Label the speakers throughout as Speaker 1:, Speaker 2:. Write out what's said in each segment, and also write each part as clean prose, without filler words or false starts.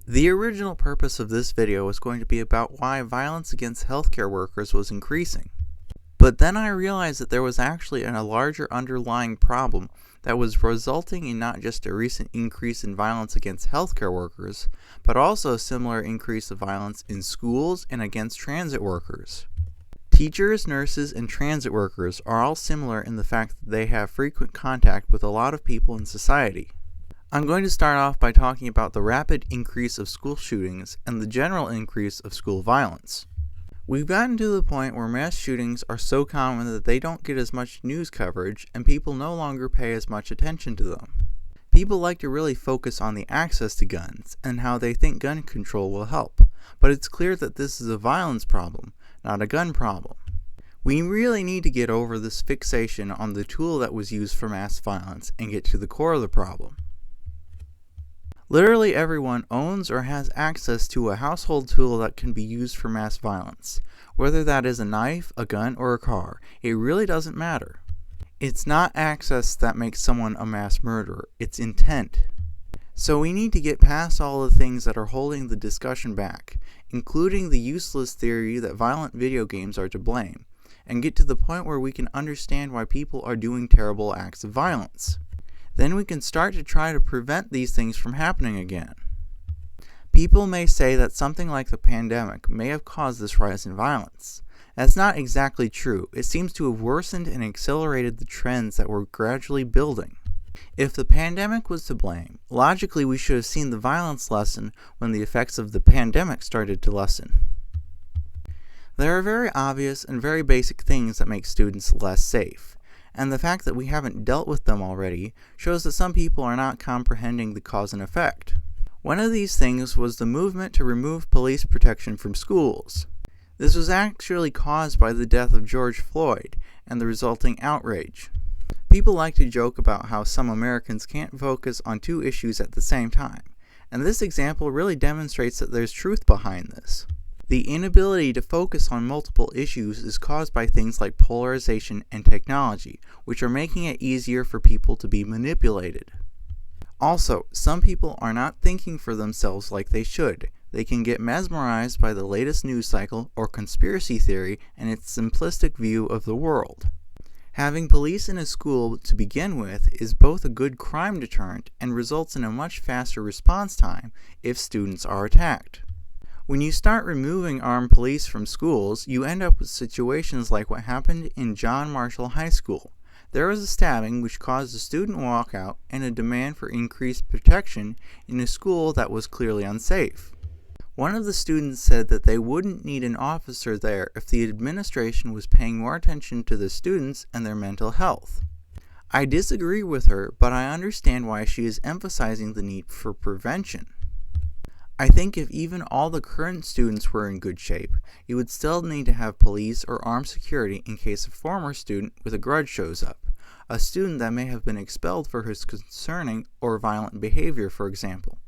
Speaker 1: The original purpose of this video was going to be about why violence against healthcare workers was increasing. But then I realized that there was actually a larger underlying problem that was resulting in not just a recent increase in violence against healthcare workers, but also a similar increase of violence in schools and against transit workers. Teachers, nurses, and transit workers are all similar in the fact that they have frequent contact with a lot of people in society. I'm going to start off by talking about the rapid increase of school shootings and the general increase of school violence. We've gotten to the point where mass shootings are so common that they don't get as much news coverage and people no longer pay as much attention to them. People like to really focus on the access to guns and how they think gun control will help, but it's clear that this is a violence problem, not a gun problem. We really need to get over this fixation on the tool that was used for mass violence and get to the core of the problem. Literally everyone owns or has access to a household tool that can be used for mass violence. Whether that is a knife, a gun, or a car, it really doesn't matter. It's not access that makes someone a mass murderer, it's intent. So we need to get past all the things that are holding the discussion back, including the useless theory that violent video games are to blame, and get to the point where we can understand why people are doing terrible acts of violence. Then we can start to try to prevent these things from happening again. People may say that something like the pandemic may have caused this rise in violence. That's not exactly true. It seems to have worsened and accelerated the trends that were gradually building. If the pandemic was to blame, logically we should have seen the violence lessen when the effects of the pandemic started to lessen. There are very obvious and very basic things that make students less safe. And the fact that we haven't dealt with them already shows that some people are not comprehending the cause and effect. One of these things was the movement to remove police protection from schools. This was actually caused by the death of George Floyd and the resulting outrage. People like to joke about how some Americans can't focus on two issues at the same time, and this example really demonstrates that there's truth behind this. The inability to focus on multiple issues is caused by things like polarization and technology, which are making it easier for people to be manipulated. Also, some people are not thinking for themselves like they should. They can get mesmerized by the latest news cycle or conspiracy theory and its simplistic view of the world. Having police in a school to begin with is both a good crime deterrent and results in a much faster response time if students are attacked. When you start removing armed police from schools, you end up with situations like what happened in John Marshall High School. There was a stabbing which caused a student walkout and a demand for increased protection in a school that was clearly unsafe. One of the students said that they wouldn't need an officer there if the administration was paying more attention to the students and their mental health. I disagree with her, but I understand why she is emphasizing the need for prevention. I think if even all the current students were in good shape, you would still need to have police or armed security in case a former student with a grudge shows up, a student that may have been expelled for his concerning or violent behavior, for example.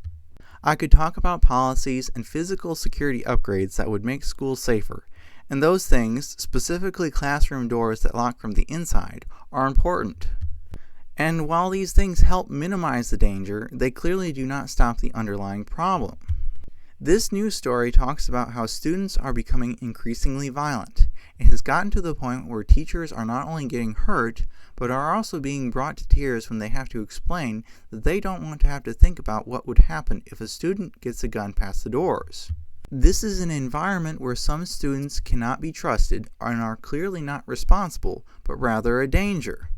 Speaker 1: I could talk about policies and physical security upgrades that would make schools safer, and those things, specifically classroom doors that lock from the inside, are important. And while these things help minimize the danger, they clearly do not stop the underlying problem. This news story talks about how students are becoming increasingly violent. It has gotten to the point where teachers are not only getting hurt, but are also being brought to tears when they have to explain that they don't want to have to think about what would happen if a student gets a gun past the doors. This is an environment where some students cannot be trusted and are clearly not responsible, but rather a danger.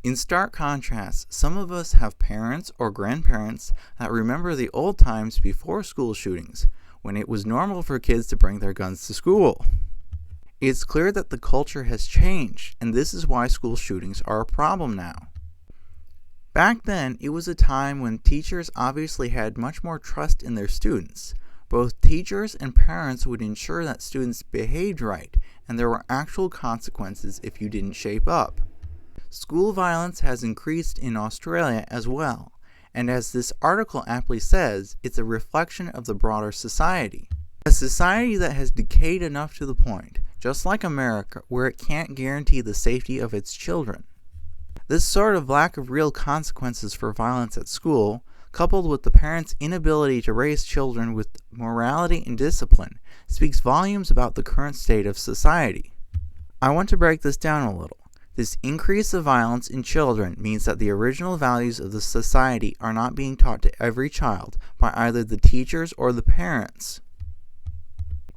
Speaker 1: In stark contrast, some of us have parents or grandparents that remember the old times before school shootings, when it was normal for kids to bring their guns to school. It's clear that the culture has changed, and this is why school shootings are a problem now. Back then, it was a time when teachers obviously had much more trust in their students. Both teachers and parents would ensure that students behaved right, and there were actual consequences if you didn't shape up. School violence has increased in Australia as well, and as this article aptly says, it's a reflection of the broader society. A society that has decayed enough to the point, just like America, where it can't guarantee the safety of its children. This sort of lack of real consequences for violence at school, coupled with the parents' inability to raise children with morality and discipline, speaks volumes about the current state of society. I want to break this down a little. This increase of violence in children means that the original values of the society are not being taught to every child by either the teachers or the parents.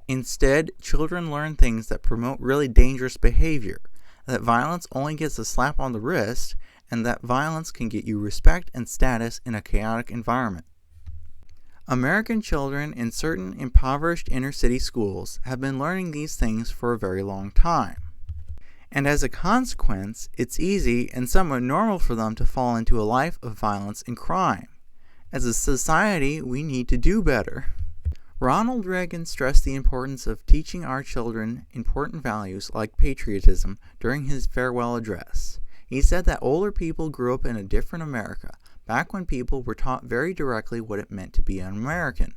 Speaker 1: Instead, children learn things that promote really dangerous behavior, that violence only gets a slap on the wrist, and that violence can get you respect and status in a chaotic environment. American children in certain impoverished inner-city schools have been learning these things for a very long time. And as a consequence, it's easy and somewhat normal for them to fall into a life of violence and crime. As a society, we need to do better. Ronald Reagan stressed the importance of teaching our children important values like patriotism during his farewell address. He said that older people grew up in a different America, back when people were taught very directly what it meant to be an American.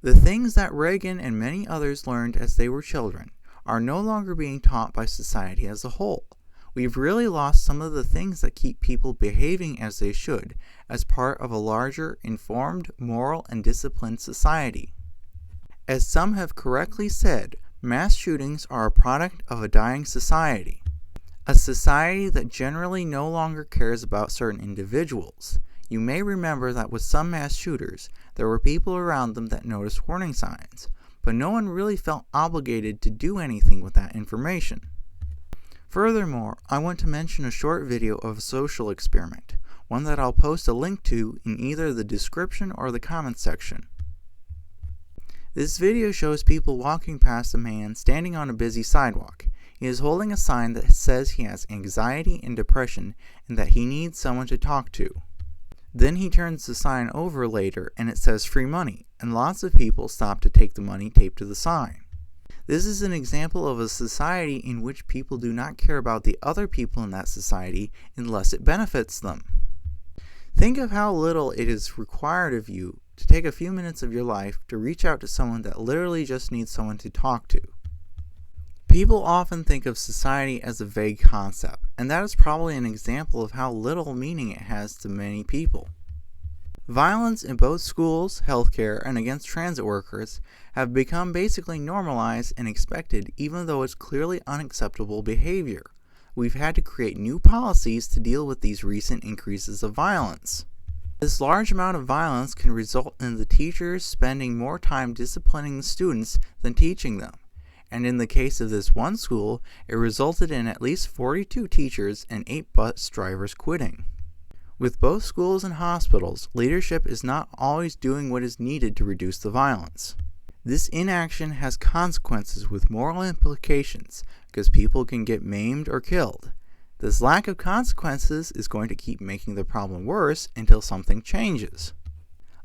Speaker 1: The things that Reagan and many others learned as they were children are no longer being taught by society as a whole. We've really lost some of the things that keep people behaving as they should as part of a larger, informed, moral, and disciplined society. As some have correctly said, mass shootings are a product of a dying society. A society that generally no longer cares about certain individuals. You may remember that with some mass shooters, there were people around them that noticed warning signs, but no one really felt obligated to do anything with that information. Furthermore, I want to mention a short video of a social experiment, one that I'll post a link to in either the description or the comments section. This video shows people walking past a man standing on a busy sidewalk. He is holding a sign that says he has anxiety and depression and that he needs someone to talk to. Then he turns the sign over later and it says free money, and lots of people stop to take the money taped to the sign. This is an example of a society in which people do not care about the other people in that society unless it benefits them. Think of how little it is required of you to take a few minutes of your life to reach out to someone that literally just needs someone to talk to. People often think of society as a vague concept, and that is probably an example of how little meaning it has to many people. Violence in both schools, healthcare, and against transit workers have become basically normalized and expected, even though it's clearly unacceptable behavior. We've had to create new policies to deal with these recent increases of violence. This large amount of violence can result in the teachers spending more time disciplining the students than teaching them. And in the case of this one school, it resulted in at least 42 teachers and 8 bus drivers quitting. With both schools and hospitals, leadership is not always doing what is needed to reduce the violence. This inaction has consequences with moral implications because people can get maimed or killed. This lack of consequences is going to keep making the problem worse until something changes.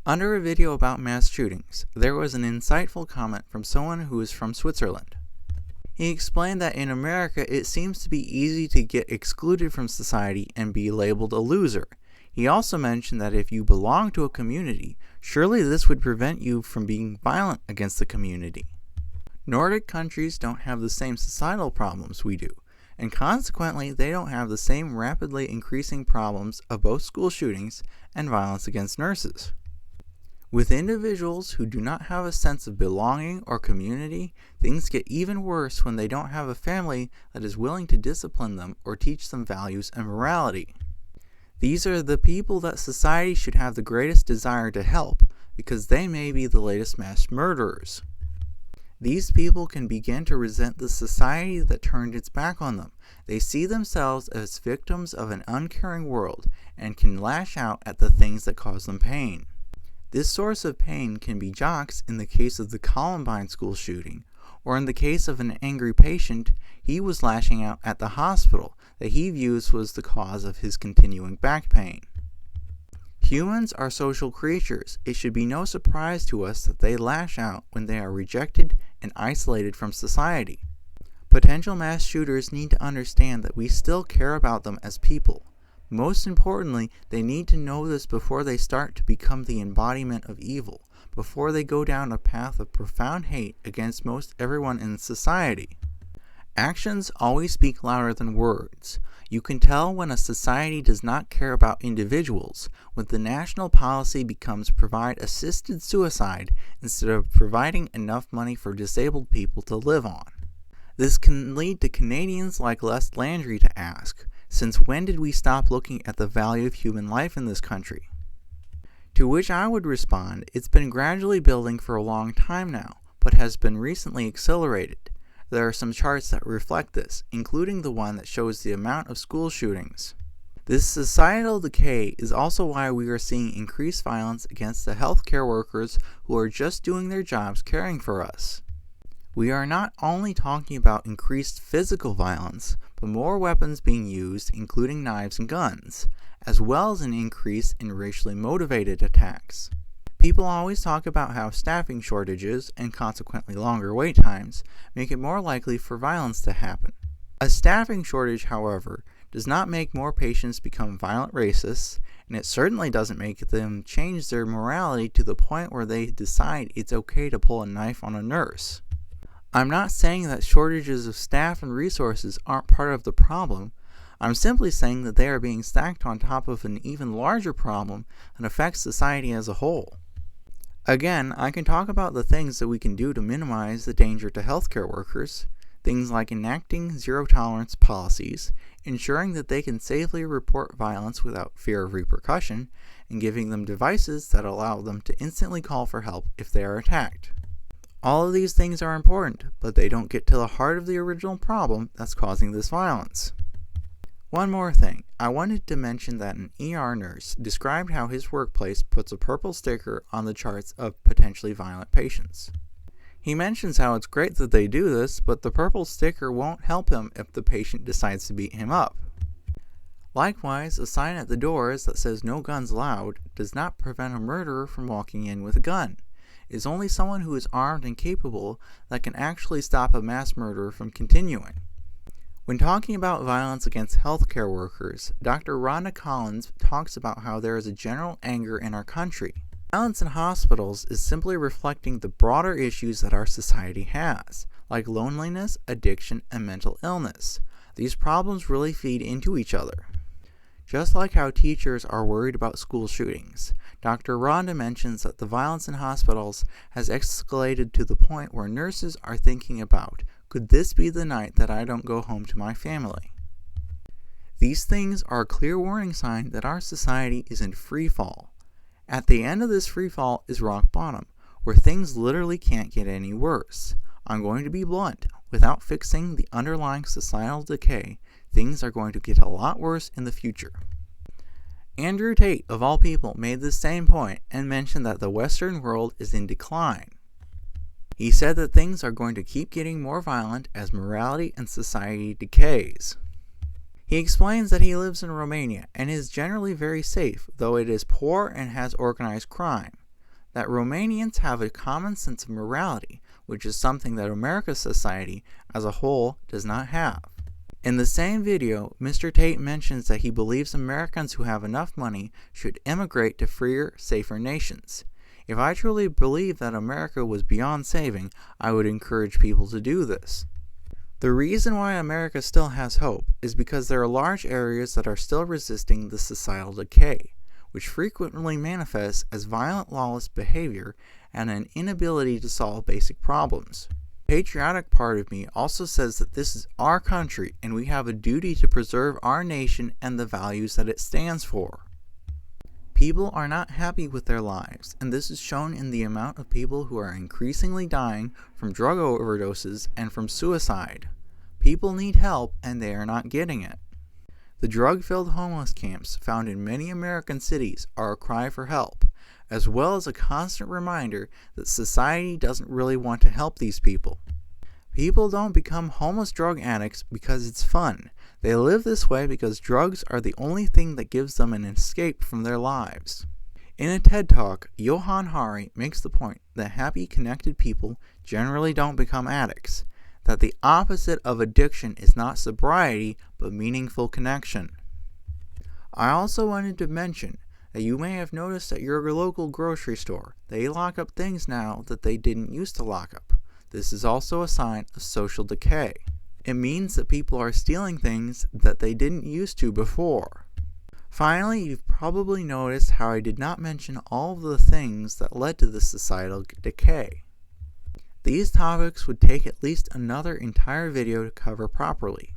Speaker 1: Under a video about mass shootings, there was an insightful comment from someone who is from Switzerland. He explained that in America it seems to be easy to get excluded from society and be labeled a loser. He also mentioned that if you belong to a community, surely this would prevent you from being violent against the community. Nordic countries don't have the same societal problems we do, and consequently they don't have the same rapidly increasing problems of both school shootings and violence against nurses. With individuals who do not have a sense of belonging or community, things get even worse when they don't have a family that is willing to discipline them or teach them values and morality. These are the people that society should have the greatest desire to help, because they may be the latest mass murderers. These people can begin to resent the society that turned its back on them. They see themselves as victims of an uncaring world and can lash out at the things that cause them pain. This source of pain can be jocks in the case of the Columbine school shooting, or in the case of an angry patient, he was lashing out at the hospital that he views was the cause of his continuing back pain. Humans are social creatures. It should be no surprise to us that they lash out when they are rejected and isolated from society. Potential mass shooters need to understand that we still care about them as people. Most importantly, they need to know this before they start to become the embodiment of evil, before they go down a path of profound hate against most everyone in society. Actions always speak louder than words. You can tell when a society does not care about individuals, when the national policy becomes provide assisted suicide instead of providing enough money for disabled people to live on. This can lead to Canadians like Les Landry to ask, since when did we stop looking at the value of human life in this country? To which I would respond, it's been gradually building for a long time now, but has been recently accelerated. There are some charts that reflect this, including the one that shows the amount of school shootings. This societal decay is also why we are seeing increased violence against the healthcare workers who are just doing their jobs caring for us. We are not only talking about increased physical violence, but more weapons being used, including knives and guns, as well as an increase in racially motivated attacks. People always talk about how staffing shortages, and consequently longer wait times, make it more likely for violence to happen. A staffing shortage, however, does not make more patients become violent racists, and it certainly doesn't make them change their morality to the point where they decide it's okay to pull a knife on a nurse. I'm not saying that shortages of staff and resources aren't part of the problem. I'm simply saying that they are being stacked on top of an even larger problem that affects society as a whole. Again, I can talk about the things that we can do to minimize the danger to healthcare workers, things like enacting zero-tolerance policies, ensuring that they can safely report violence without fear of repercussion, and giving them devices that allow them to instantly call for help if they are attacked. All of these things are important, but they don't get to the heart of the original problem that's causing this violence. One more thing, I wanted to mention that an ER nurse described how his workplace puts a purple sticker on the charts of potentially violent patients. He mentions how it's great that they do this, but the purple sticker won't help him if the patient decides to beat him up. Likewise, a sign at the doors that says "No guns allowed" does not prevent a murderer from walking in with a gun. It's only someone who is armed and capable that can actually stop a mass murder from continuing. When talking about violence against healthcare workers, Dr. Rhonda Collins talks about how there is a general anger in our country. Violence in hospitals is simply reflecting the broader issues that our society has, like loneliness, addiction, and mental illness. These problems really feed into each other. Just like how teachers are worried about school shootings, Dr. Rhonda mentions that the violence in hospitals has escalated to the point where nurses are thinking about, could this be the night that I don't go home to my family? These things are a clear warning sign that our society is in free fall. At the end of this free fall is rock bottom, where things literally can't get any worse. I'm going to be blunt. Without fixing the underlying societal decay, things are going to get a lot worse in the future. Andrew Tate, of all people, made the same point and mentioned that the Western world is in decline. He said that things are going to keep getting more violent as morality and society decays. He explains that he lives in Romania and is generally very safe, though it is poor and has organized crime. That Romanians have a common sense of morality, which is something that America's society as a whole does not have. In the same video, Mr. Tate mentions that he believes Americans who have enough money should immigrate to freer, safer nations. If I truly believe that America was beyond saving, I would encourage people to do this. The reason why America still has hope is because there are large areas that are still resisting the societal decay, which frequently manifests as violent, lawless behavior and an inability to solve basic problems. The patriotic part of me also says that this is our country and we have a duty to preserve our nation and the values that it stands for. People are not happy with their lives, and this is shown in the amount of people who are increasingly dying from drug overdoses and from suicide. People need help, and they are not getting it. The drug-filled homeless camps found in many American cities are a cry for help, as well as a constant reminder that society doesn't really want to help these people. People don't become homeless drug addicts because it's fun. They live this way because drugs are the only thing that gives them an escape from their lives. In a TED Talk, Johann Hari makes the point that happy, connected people generally don't become addicts, that the opposite of addiction is not sobriety, but meaningful connection. I also wanted to mention that you may have noticed at your local grocery store, they lock up things now that they didn't used to lock up. This is also a sign of social decay. It means that people are stealing things that they didn't used to before. Finally, you've probably noticed how I did not mention all of the things that led to this societal decay. These topics would take at least another entire video to cover properly.